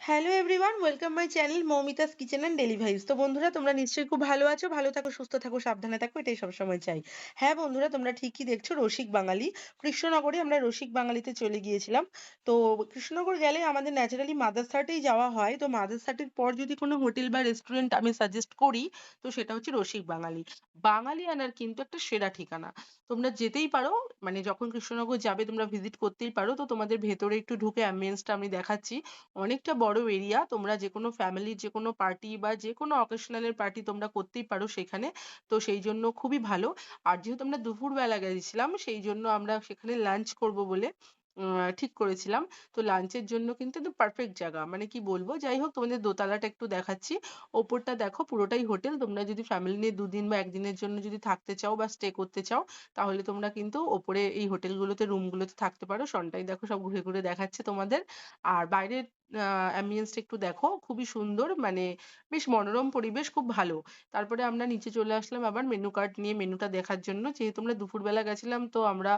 Hello everyone, welcome my channel Moumita's kitchen and daily vibes. তো বন্ধুরা, তোমরা নিশ্চয়ই খুব ভালো আছো, ভালো থাকো, সুস্থ থাকো, সাবধানে থাকো, এটাই সবসময় চাই। হ্যাঁ বন্ধুরা, তোমরা ঠিকই দেখছো, রসিক বাঙালি কৃষ্ণনগরে আমরা রসিক বাঙালিতে চলে গিয়েছিলাম। তো কৃষ্ণনগর গেলে আমাদের ন্যাচারালি মাদার্স হাটেই যাওয়া হয়। তো মাদার্স হাটের পর যদি কোনো হোটেল বা রেস্টুরেন্ট আমি সাজেস্ট করি, তো সেটা হচ্ছে রসিক বাঙালি। বাঙালি আনার কিন্তু একটা সেরা ঠিকানা। তোমরা যেতেই পারো, মানে যখন কৃষ্ণনগর যাবে তোমরা ভিজিট করতেই পারো। তো তোমাদের ভেতরে একটু ঢুকে অ্যাম্বিয়েন্সটা আমি দেখাচ্ছি। অনেকটা বড় এরিয়া, তোমরা যেকোনো ফ্যামিলির যেকোনো পার্টি বা যেকোনো অকেশনালের পার্টি তোমরা করতেই পারো সেখানে। তো সেই জন্য খুবই ভালো। আর যেহেতু আমরা দুপুরবেলা গেছিলাম সেই জন্য আমরা সেখানে লাঞ্চ করব বলে ঠিক করেছিলাম। তো লাঞ্চের জন্য কিন্তু একদম পারফেক্ট জায়গা, মানে কি বলবো। যাই হোক, তোমাদের দোতলাটা একটু দেখাচ্ছি। ওপরটা দেখো, পুরোটাই হোটেল। তোমরা যদি ফ্যামিলি নিয়ে দুদিন বা একদিনের জন্য যদি থাকতে চাও বা স্টে করতে চাও, তাহলে তোমরা কিন্তু ওপরে এই হোটেলগুলোতে রুমগুলোতে থাকতে পারো। সনটাই দেখো সব ঘুরে ঘুরে দেখাচ্ছে তোমাদের। আর বাইরের অ্যাম্বিয়েন্সটা একটু দেখো, খুবই সুন্দর, মানে বেশ মনোরম পরিবেশ, খুব ভালো। তারপরে আমরা নিচে চলে আসলাম আবার মেনু কার্ড নিয়ে মেনুটা দেখার জন্য। যেহেতু আমরা দুপুরবেলা গেছিলাম, তো আমরা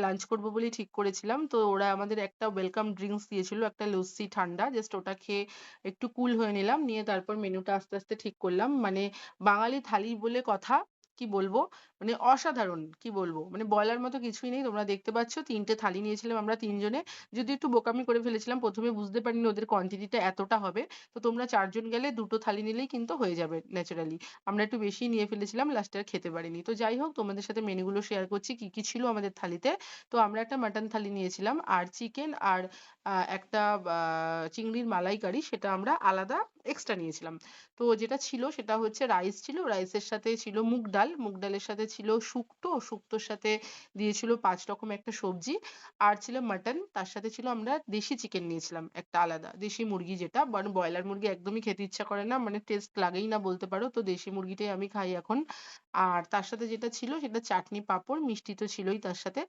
লাঞ্চ করবো বলেই ঠিক করেছিলাম। তো ওরা আমাদের একটা ওয়েলকাম ড্রিঙ্কস দিয়েছিল, একটা লস্যি ঠান্ডা, জাস্ট ওটা খেয়ে একটু কুল হয়ে নিলাম, নিয়ে তারপর মেনুটা আস্তে আস্তে ঠিক করলাম। মানে বাঙালি থালি বলে কথা, কি বলবো, মানে অসাধারণ, কি বলবো, মানে বলার মতো কিছুই নেই। তোমরা দেখতে পাচ্ছ, 3টে থালি নিয়েছিলাম আমরা তিনজনে। যদি একটু বোকামি করে ফেলেছিলাম, প্রথমে বুঝতে পারিনি ওদের কোয়ান্টিটিটা এতটা হবে। তো তোমরা 4 জন গেলে 2টো থালি নিলেই কিন্তু হয়ে যাবে ন্যাচারালি। আমরা একটু বেশি নিয়ে ফেলেছিলাম, লাস্টে আর খেতে পারিনি। তো যাই হোক, তোমাদের সাথে মেনুগুলো শেয়ার করছি কি কি ছিল আমাদের থালিতে। তো আমরা একটা মাটন থালি নিয়েছিলাম, আর চিকেন আর একটা চিংড়ির মালাইকারি, সেটা আমরা আলাদা এক্সট্রা নিয়েছিলাম। তো যেটা ছিল সেটা হচ্ছে রাইস ছিল, রাইসের সাথে ছিল মুগ ডাল, মুগ ডালের সাথে ছিল শুক্তো, শুক্তোর সাথে দিয়েছিল 5 রকম একটা সবজি, আর ছিল মাটন। তার সাথে ছিল, আমরা দেশি চিকেন নিয়েছিলাম একটা আলাদা, দেশি মুরগি যেটা, মানে ব্রয়লার মুরগি একদমই খেতে ইচ্ছা করে না, মানে টেস্ট লাগেই না বলতে পারো। তো দেশি মুরগিটাই আমি খাই এখন। আর তার সাথে যেটা ছিল সেটা চাটনি, পাঁপড়, মিষ্টি তো ছিলই তার সাথে।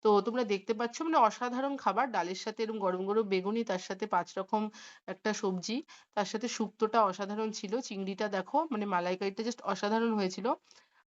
তো তোমরা দেখতে পাচ্ছ, মানে অসাধারণ খাবার। ডালের সাথে এরকম গরম গরম বেগুনি, তার সাথে 5 রকম একটা সবজি, তার সাথে শুক্তোটা অসাধারণ ছিল, চিংড়িটা দেখো, মানে মালাইকারিটা জাস্ট অসাধারণ হয়েছিল।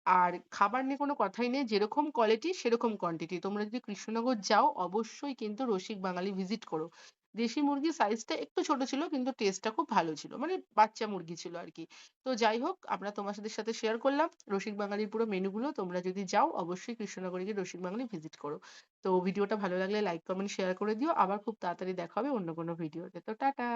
আর খাবার নিয়ে কোনো কথাই নেই, যেরকম কোয়ালিটি সেরকম কোয়ান্টিটি। তোমরা যদি কৃষ্ণনগর যাও, অবশ্যই কিন্তু রসিক বাঙালি ভিজিট করো। দেশি মুরগির সাইজটা একটু ছোট ছিল, কিন্তু টেস্টটা খুব ভালো ছিল, মানে বাচ্চা মুরগি ছিল আর কি। তো যাই হোক, আমরা তোমাদের সাথে শেয়ার করলাম রসিক বাঙালির পুরো মেনুগুলো। তোমরা যদি যাও, অবশ্যই কৃষ্ণনগরে গিয়ে রসিক বাঙালি ভিজিট করো। তো ভিডিওটা ভালো লাগলে লাইক কমেন্ট শেয়ার করে দিও। আবার খুব তাড়াতাড়ি দেখা হবে অন্য কোনো ভিডিওতে। তো টাটা।